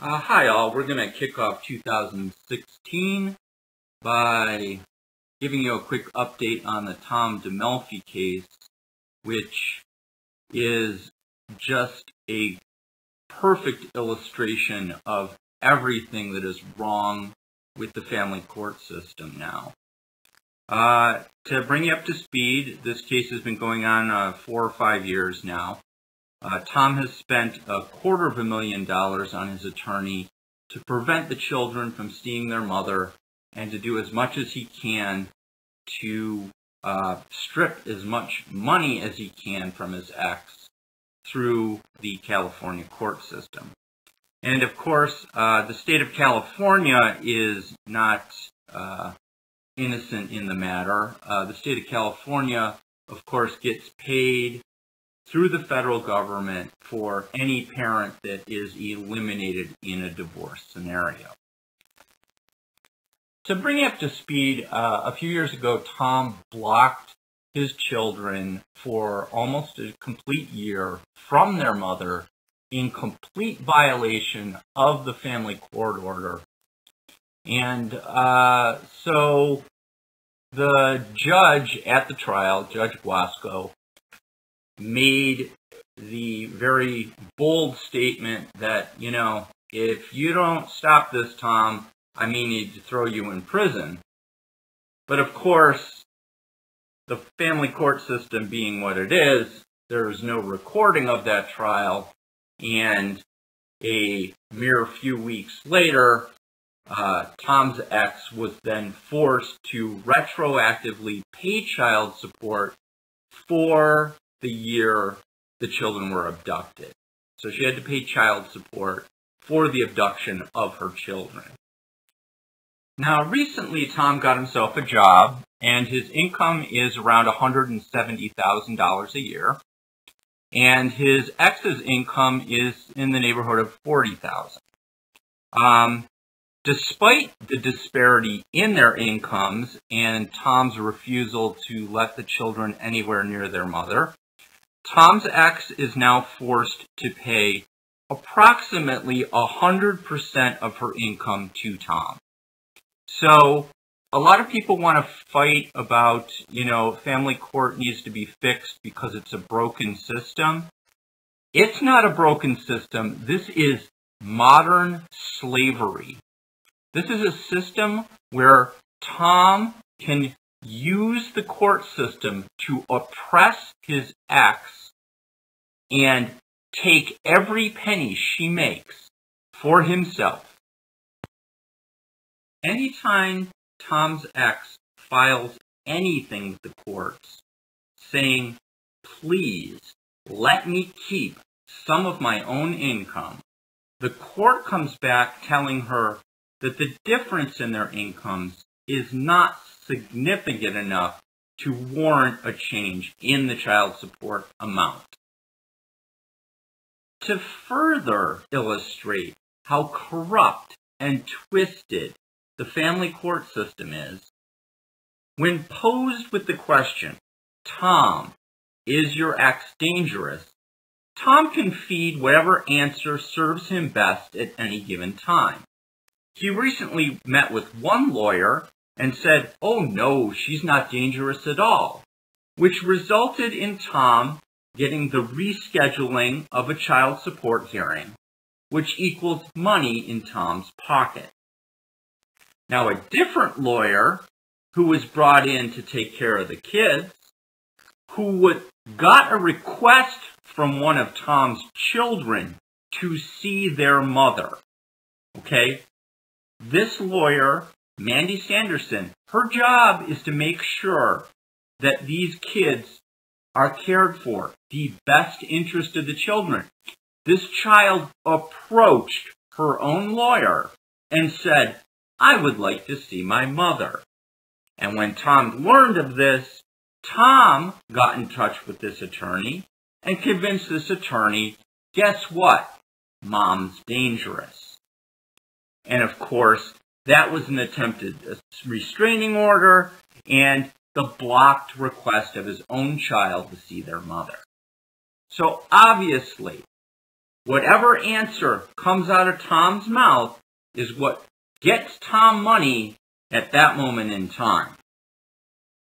Hi all, we're going to kick off 2016 by giving you a quick update on the Tom DeMelfi case, which is just a perfect illustration of everything that is wrong with the family court system now. To bring you up to speed, this case has been going on 4 or 5 years now. Tom has spent $250,000 on his attorney to prevent the children from seeing their mother and to do as much as he can to strip as much money as he can from his ex through the California court system. And of course, the state of California is not innocent in the matter. The state of California, of course, gets paid through the federal government for any parent that is eliminated in a divorce scenario. To bring you up to speed, a few years ago, Tom blocked his children for almost a complete year from their mother in complete violation of the family court order. And so the judge at the trial, Judge Guasco, made the very bold statement that, if you don't stop this, Tom, I may need to throw you in prison. But of course, the family court system being what it is, there is no recording of that trial, and a mere few weeks later, Tom's ex was then forced to retroactively pay child support for the year the children were abducted. So she had to pay child support for the abduction of her children. Now, recently, Tom got himself a job, and his income is around $170,000 a year, and his ex's income is in the neighborhood of $40,000. Despite the disparity in their incomes and Tom's refusal to let the children anywhere near their mother, Tom's ex is now forced to pay approximately 100% of her income to Tom. So a lot of people want to fight about, family court needs to be fixed because it's a broken system. It's not a broken system. This is modern slavery. This is a system where Tom can use the court system to oppress his ex and take every penny she makes for himself. Anytime Tom's ex files anything with the courts saying, please let me keep some of my own income, the court comes back telling her that the difference in their incomes is not significant enough to warrant a change in the child support amount. To further illustrate how corrupt and twisted the family court system is, when posed with the question, Tom, is your ex dangerous? Tom can feed whatever answer serves him best at any given time. He recently met with one lawyer and said, oh no, she's not dangerous at all, which resulted in Tom getting the rescheduling of a child support hearing, which equals money in Tom's pocket. Now, a different lawyer who was brought in to take care of the kids, who got a request from one of Tom's children to see their mother. Okay? This lawyer, Mandy Sanderson, her job is to make sure that these kids are cared for, the best interest of the children. This child approached her own lawyer and said, I would like to see my mother. And when Tom learned of this, Tom got in touch with this attorney and convinced this attorney, guess what? Mom's dangerous. And of course, that was an attempted restraining order and the blocked request of his own child to see their mother. So obviously, whatever answer comes out of Tom's mouth is what gets Tom money at that moment in time.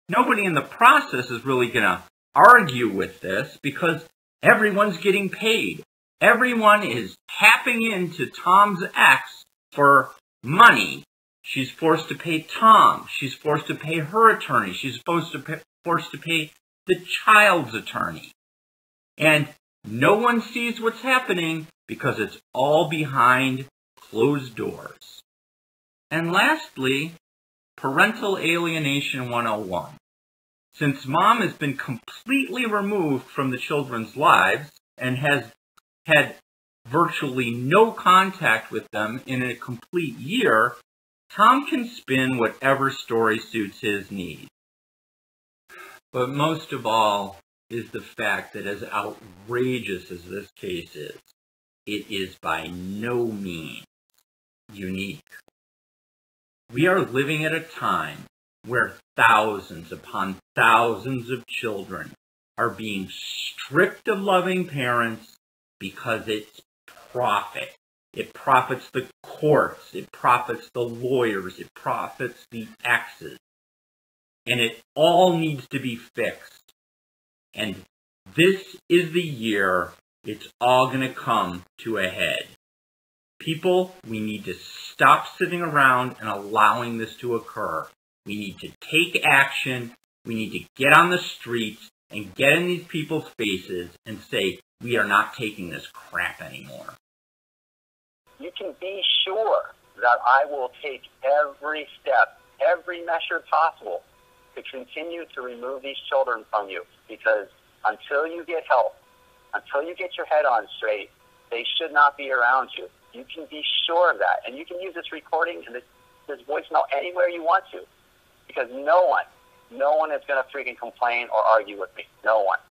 Nobody in the process is really going to argue with this because everyone's getting paid. Everyone is tapping into Tom's ex for money. She's forced to pay Tom. She's forced to pay her attorney. She's forced to pay the child's attorney. And no one sees what's happening because it's all behind closed doors. And lastly, parental alienation 101. Since mom has been completely removed from the children's lives and has had virtually no contact with them in a complete year, Tom can spin whatever story suits his needs. But most of all is the fact that as outrageous as this case is, it is by no means unique. We are living at a time where thousands upon thousands of children are being stripped of loving parents because it's profit. It profits the courts, it profits the lawyers, it profits the exes. And it all needs to be fixed. And this is the year it's all going to come to a head. People, we need to stop sitting around and allowing this to occur. We need to take action. We need to get on the streets and get in these people's faces and say, we are not taking this crap anymore. You can be sure that I will take every step, every measure possible to continue to remove these children from you, because until you get help, until you get your head on straight, they should not be around you. You can be sure of that. And you can use this recording and this voicemail anywhere you want to, because no one is going to freaking complain or argue with me. No one.